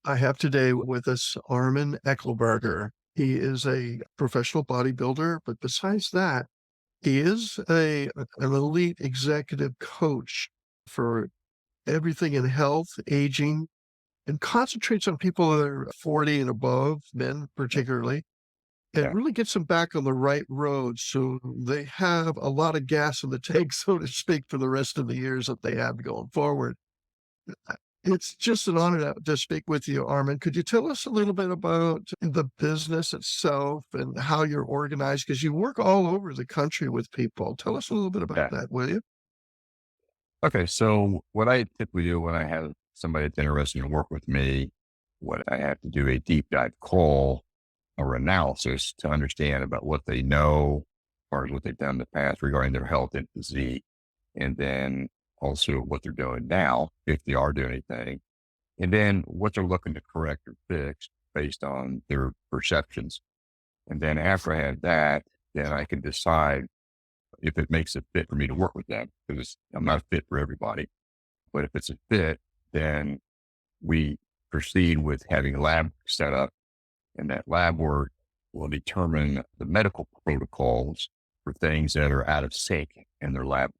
I have today with us Arman Eckelbarger. He is a professional bodybuilder, but besides that, he is an elite executive coach for everything in health, aging, and concentrates on people that are 40 and above, men particularly, and Yeah. really gets them back on the right road so they have a lot of gas in the tank, so to speak, for the rest of the years that they have going forward. It's just an honor to speak with you, Armin. Could you tell us a little bit about the business itself and how you're organized? Because you work all over the country with people. Tell us a little bit about Yeah. that, will you? Okay. So what I typically do when I have somebody that's interested in work with me, what I have to do a deep dive call or analysis to understand about what they know, as far as what they've done in the past regarding their health and physique, and then also what they're doing now, if they are doing anything, and then what they're looking to correct or fix based on their perceptions. And then after I have that, then I can decide if it makes a fit for me to work with them, because I'm not a fit for everybody. But if it's a fit, then we proceed with having a lab set up, and that lab work will determine the medical protocols for things that are out of sync in their lab.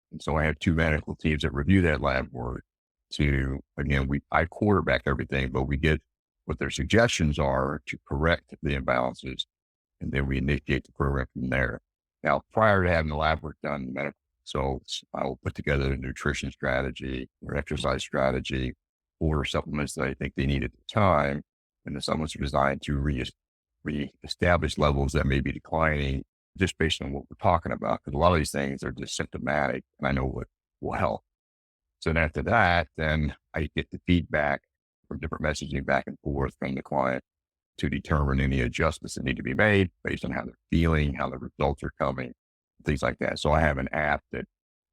And so I have two medical teams that review that lab work to, again, I quarterback everything, but we get what their suggestions are to correct the imbalances, and then we initiate the program from there. Now, prior to having the lab work done, the medical consults, I will put together a nutrition strategy or exercise strategy or supplements that I think they need at the time. And the supplements are designed to reestablish levels that may be declining just based on what we're talking about. Because a lot of these things are just symptomatic, and I know what will help. So then after that, then I get the feedback from different messaging back and forth from the client to determine any adjustments that need to be made based on how they're feeling, how the results are coming, things like that. So I have an app that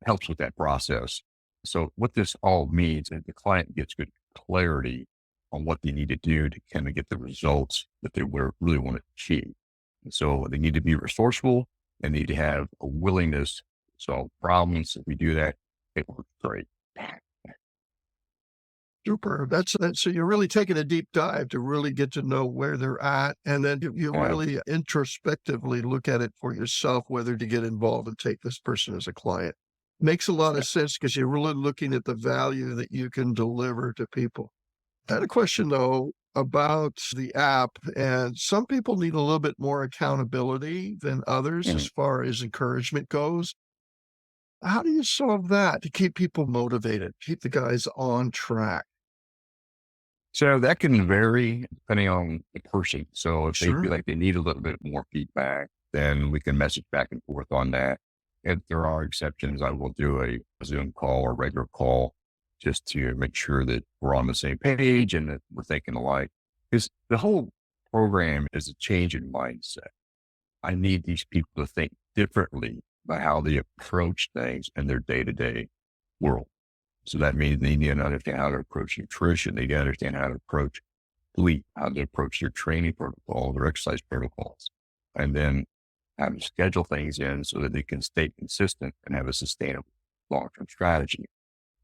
helps with that process. So what this all means is the client gets good clarity on what they need to do to kind of get the results that they really want to achieve. And so they need to be resourceful and need to have a willingness to solve problems. If we do that, it works great. Super. That's so you're really taking a deep dive to really get to know where they're at, and then you Yeah. really introspectively look at it for yourself, whether to get involved and take this person as a client. Makes a lot Yeah. of sense because you're really looking at the value that you can deliver to people. I had a question though about the app, and some people need a little bit more accountability than others as Mhm. far as encouragement goes. How do you solve that to keep people motivated, keep the guys on track? So that can vary depending on the person. So if they feel Sure. like they need a little bit more feedback, then we can message back and forth on that. If there are exceptions, I will do a Zoom call or regular call just to make sure that we're on the same page and that we're thinking alike. Because the whole program is a change in mindset. I need these people to think differently about how they approach things in their day to day world. So that means they need to understand how to approach nutrition. They need to understand how to approach sleep, how to approach their training protocol, their exercise protocols, and then how to schedule things in so that they can stay consistent and have a sustainable long-term strategy.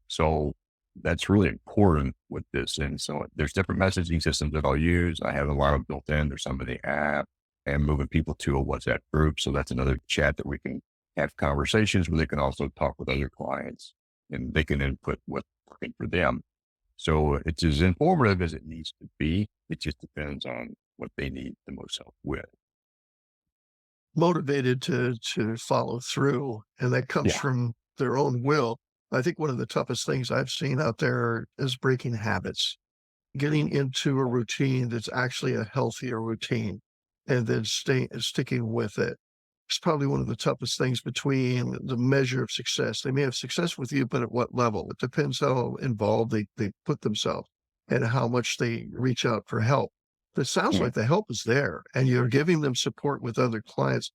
So that's really important with this. And so there's different messaging systems that I'll use. I have a lot of built in. There's some of the app and moving people to a WhatsApp group. So that's another chat that we can have conversations where they can also talk with other clients and they can input what's working for them. So it's as informative as it needs to be. It just depends on what they need the most help with. Motivated to follow through, and that comes Yeah. from their own will. I think one of the toughest things I've seen out there is breaking habits, getting into a routine that's actually a healthier routine, and then sticking with it. It's probably one of the toughest things between the measure of success. They may have success with you, but at what level? It depends how involved they put themselves and how much they reach out for help. It sounds Mhm. like the help is there and you're giving them support with other clients.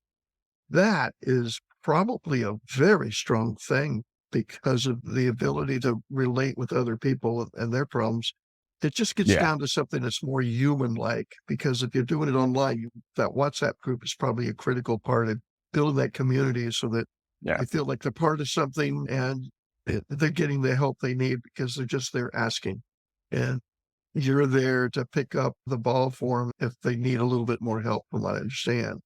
That is probably a very strong thing because of the ability to relate with other people and their problems. It just gets Yeah. down to something that's more human-like, because if you're doing it online, that WhatsApp group is probably a critical part of building that community so that Yeah. they feel like they're part of something and they're getting the help they need because they're just there asking. And you're there to pick up the ball for them if they need a little bit more help, from what I understand.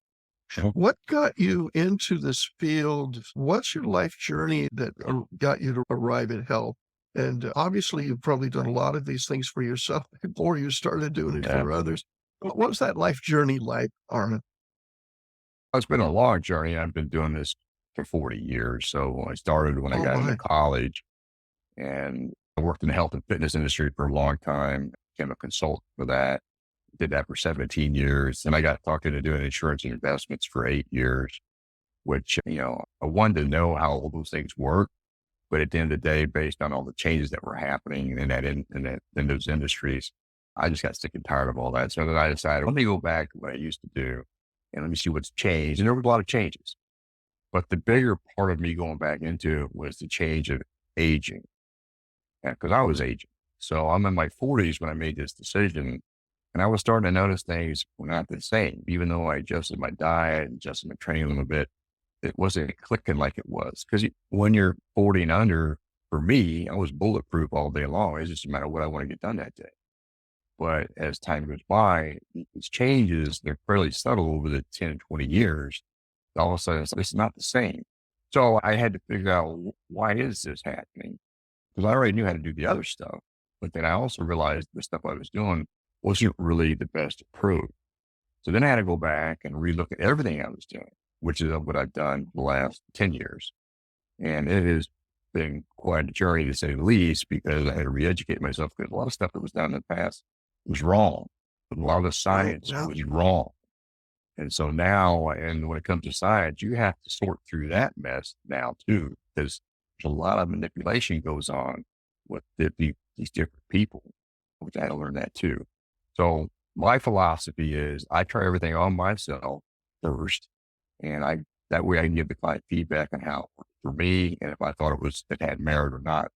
Sure. What got you into this field? What's your life journey that got you to arrive at health? And obviously, you've probably done a lot of these things for yourself before you started doing it Yeah. for others. What was that life journey like, Armin? It's been a long journey. I've been doing this for 40 years. So I started when I Oh got into my, college, and I worked in the health and fitness industry for a long time, became a consultant for that, did that for 17 years. And I got talked into doing insurance and investments for 8 years, which, I wanted to know how all those things work. But at the end of the day, based on all the changes that were happening in those industries, I just got sick and tired of all that. So then I decided, let me go back to what I used to do and let me see what's changed. And there was a lot of changes. But the bigger part of me going back into it was the change of aging. Because I was aging. So I'm in my 40s when I made this decision. And I was starting to notice things were not the same. Even though I adjusted my diet, adjusted my training a little bit, it wasn't clicking like it was. Because when you're 40 and under, for me, I was bulletproof all day long. It's just a matter of what I want to get done that day. But as time goes by, these changes, they're fairly subtle over the 10, 20 years. All of a sudden, it's not the same. So I had to figure out, why is this happening? Because I already knew how to do the other stuff. But then I also realized the stuff I was doing wasn't really the best approach. So then I had to go back and relook at everything I was doing, which is what I've done the last 10 years. And it has been quite a journey, to say the least, because I had to re-educate myself, because a lot of stuff that was done in the past was wrong. A lot of the right science now? was wrong. And so now, and when it comes to science, you have to sort through that mess now too, because there's a lot of manipulation goes on with these different people, which I had to learn that too. So my philosophy is I try everything on myself first, and that way I can give the client feedback on how it worked for me, and if I thought it had merit or not,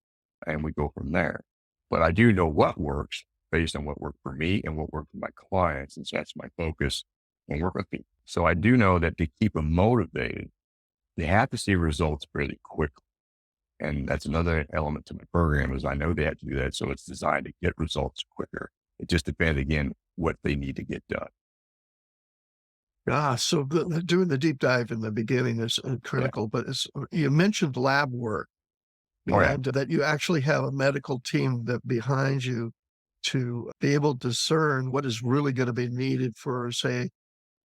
and we go from there. But I do know what works based on what worked for me and what worked for my clients, and so that's my focus and work with people. So I do know that to keep them motivated, they have to see results really quickly. And that's another element to my program, is I know they have to do that. So it's designed to get results quicker. It just depends, again, what they need to get done. Ah, so doing the deep dive in the beginning is Yeah. critical, but you mentioned lab work Oh yeah. and that you actually have a medical team that behind you to be able to discern what is really going to be needed for, say,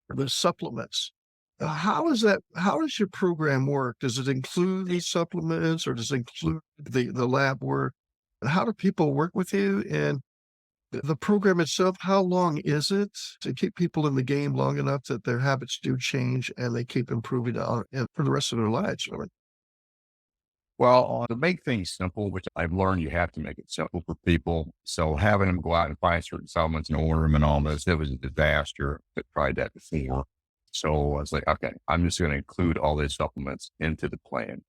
the supplements. How is that? How does your program work? Does it include these supplements or does it include the lab work? And how do people work with you? And the program itself, how long is it to keep people in the game long enough that their habits do change and they keep improving on and for the rest of their lives? I mean, Well, to make things simple, which I've learned you have to make it simple for people. So having them go out and find certain supplements and order them and all this, it was a disaster. I tried that before. So I was like, okay, I'm just going to include all these supplements into the plan.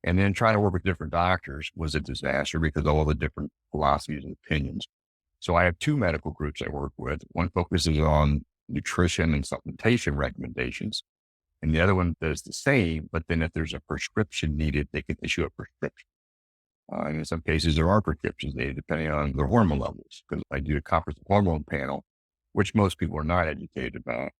And then trying to work with different doctors was a disaster because of all the different philosophies and opinions. So I have two medical groups I work with. One focuses on nutrition and supplementation recommendations, and the other one does the same. But then if there's a prescription needed, they can issue a prescription. And in some cases, there are prescriptions needed depending on their hormone levels, because I do a comprehensive hormone panel, which most people are not educated about,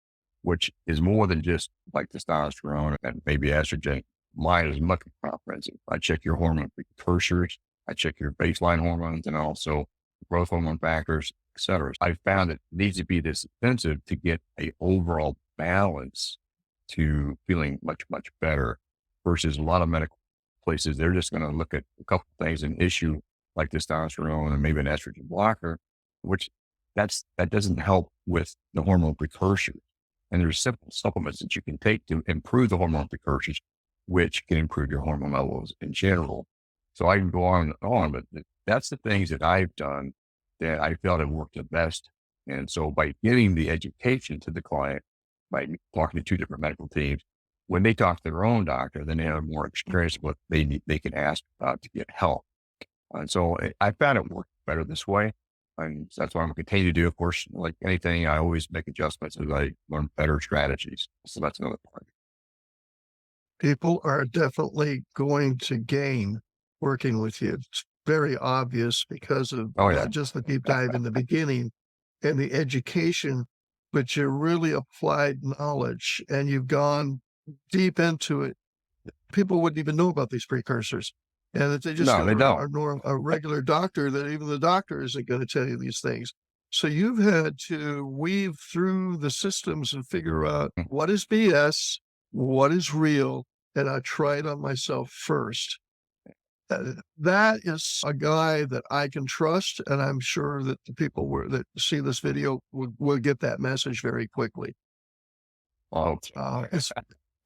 which is more than just like testosterone and maybe estrogen. Mine is much more comprehensive. I check your hormone precursors, I check your baseline hormones, and also growth hormone factors, et cetera. I found it needs to be this expensive to get a overall balance to feeling much, much better, versus a lot of medical places. They're just going to look at a couple of things, an issue like testosterone and maybe an estrogen blocker, which that doesn't help with the hormone precursors. And there's simple supplements that you can take to improve the hormone precursors, which can improve your hormone levels in general. So I can go on and on, but that's the things that I've done that I felt have worked the best. And so by giving the education to the client, by talking to two different medical teams, when they talk to their own doctor, then they have more experience with what they need, they can ask about to get help. And so I found it worked better this way. And that's what I'm going to continue to do. Of course, like anything, I always make adjustments as I learn better strategies. So that's another part. people are definitely going to gain working with you. very obvious because of Oh yeah. not just the deep dive in the beginning and the education, but your really applied knowledge and you've gone deep into it. People wouldn't even know about these precursors. And if they just No, go they to don't. a regular doctor, that even the doctor isn't going to tell you these things. So you've had to weave through the systems and figure out what is BS, what is real, and I try it on myself first. That is a guy that I can trust, and I'm sure that the people that see this video will get that message very quickly. Well,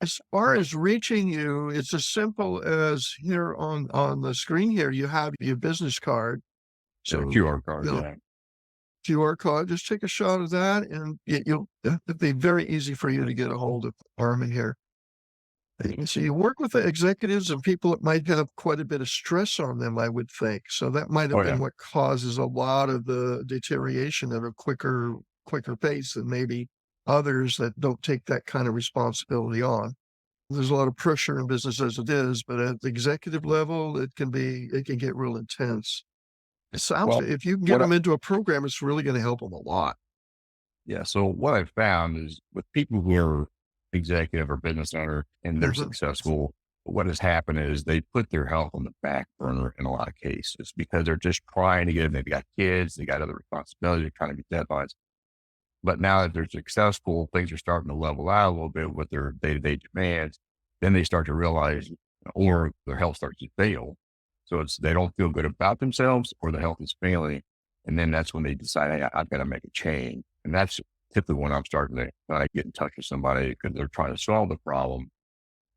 As far as reaching you, it's as simple as here on the screen here, you have your business card. yeah, the So, QR you card. know, Yeah. QR code, just take a shot of that, and it'll be very easy for you to get a hold of Armin here. So you work with the executives and people that might have quite a bit of stress on them, I would think. So that might Oh have yeah. been what causes a lot of the deterioration at a quicker pace than maybe others that don't take that kind of responsibility on. There's a lot of pressure in business as it is, but at the executive level, it can get real intense. It sounds Well, if you can get what I, them into a program, it's really going to help them a lot. yeah. So what I've found is with people who are executive or business owner and they're Mhm. successful, what has happened is they put their health on the back burner in a lot of cases because they're just trying to get, maybe got kids, they got other responsibilities, they're trying to meet deadlines. But now that they're successful, things are starting to level out a little bit with their day-to-day demands. Then they start to realize, or their health starts to fail. So it's, they don't feel good about themselves or the health is failing. And then that's when they decide, hey, I've got to make a change. And that's typically when I'm starting to get in touch with somebody because they're trying to solve the problem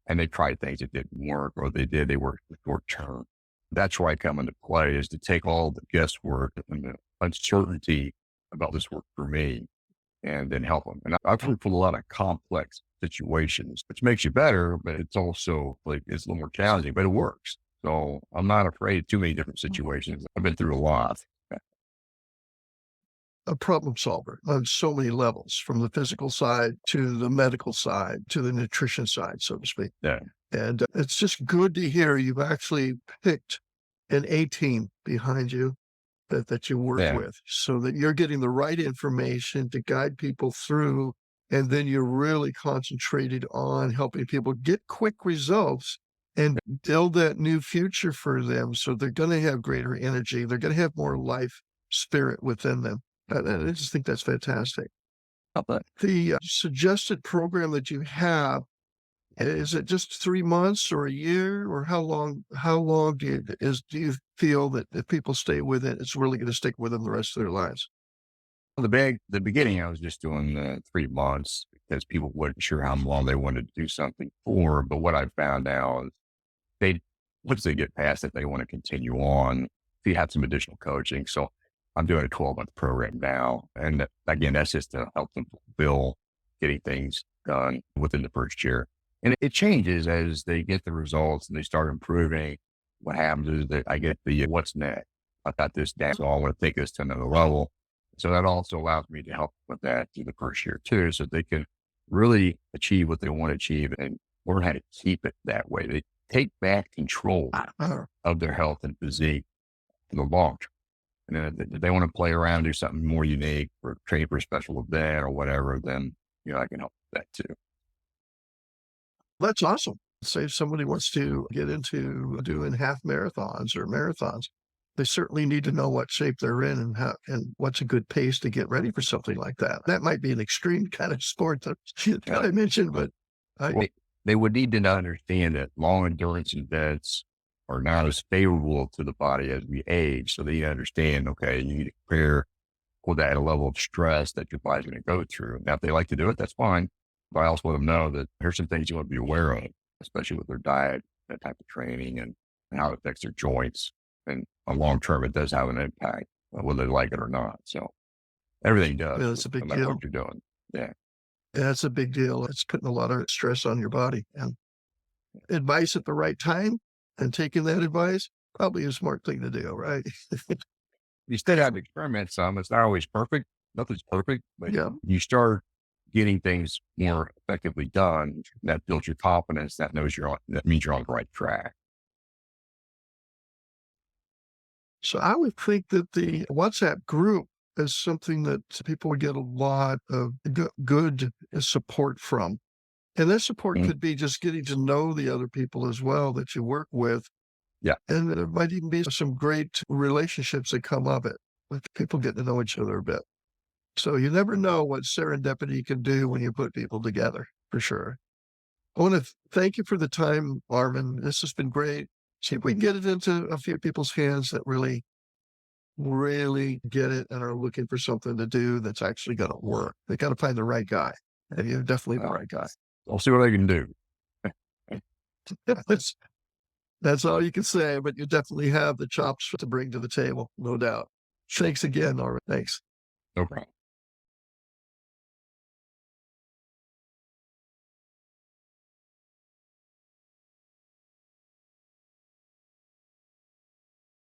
and they tried things that didn't work or they worked short term. That's where I come into play is to take all the guesswork and the uncertainty about this work for me and then help them. And I've worked with a lot of complex situations, which makes you better, but it's also like it's a little more challenging, but it works. So I'm not afraid of too many different situations. I've been through a lot. A problem solver on so many levels, from the physical side to the medical side to the nutrition side, so to speak. Yeah. And it's just good to hear you've actually picked an A team behind you that you work Yeah. with so that you're getting the right information to guide people through. And then you're really concentrated on helping people get quick results and build that new future for them. So they're going to have greater energy. They're going to have more life spirit within them. And I just think that's fantastic. But The suggested program that you have, is it just 3 months or a year, or how long do you feel that if people stay with it, it's really gonna stick with them the rest of their lives? the beginning, I was just doing 3 months because people weren't sure how long they wanted to do something for. But what I found out is they, once they get past it, they want to continue on. If you have some additional coaching. So I'm doing a 12-month program now. And again, that's just to help them fulfill getting things done within the first year. And it changes as they get the results and they start improving. What happens is that I get the what's next. I got this down, so I want to take this to another level. So that also allows me to help with that through the first year too, so they can really achieve what they want to achieve and learn how to keep it that way. They take back control Uh, of their health and physique for the long term. And then if they want to play around, do something more unique or train for a special event or whatever, then, I can help with that too. that's awesome. Say if somebody wants to get into doing half marathons or marathons, they certainly need to know what shape they're in and what's a good pace to get ready for something like that. That might be an extreme kind of sport that Yeah. I mentioned, but I Well, they would need to understand that long endurance events are not as favorable to the body as we age. So they understand, okay, you need to prepare for that level of stress that your body's going to go through. Now, if they like to do it, that's fine. But I also let them know that here's some things you want to be aware of, especially with their diet, that type of training, and how it affects their joints. And on long term, it does have an impact, whether they like it or not. So everything does, that's a no big matter what deal. you're doing. Yeah. That's a big deal. It's putting a lot of stress on your body, and advice at the right time and taking that advice, probably a smart thing to do, right? You still have to experiment some. It's not always perfect. Nothing's perfect, but Yeah. you start getting things more effectively done. That builds your confidence. That means you're on the right track. So I would think that the WhatsApp group is something that people would get a lot of good support from. And that support Mm, could be just getting to know the other people as well that you work with. yeah. And there might even be some great relationships that come of it, with people getting to know each other a bit. So you never know what serendipity can do when you put people together, for sure. I want to thank you for the time, Armin. This has been great. See if we can get it into a few people's hands that really get it and are looking for something to do that's actually going to work. They got to find the right guy. And you're definitely the Well, right guy. I'll see what I can do. that's, that's all you can say, but you definitely have the chops to bring to the table, no doubt. Thanks again, Armin. Thanks. No problem.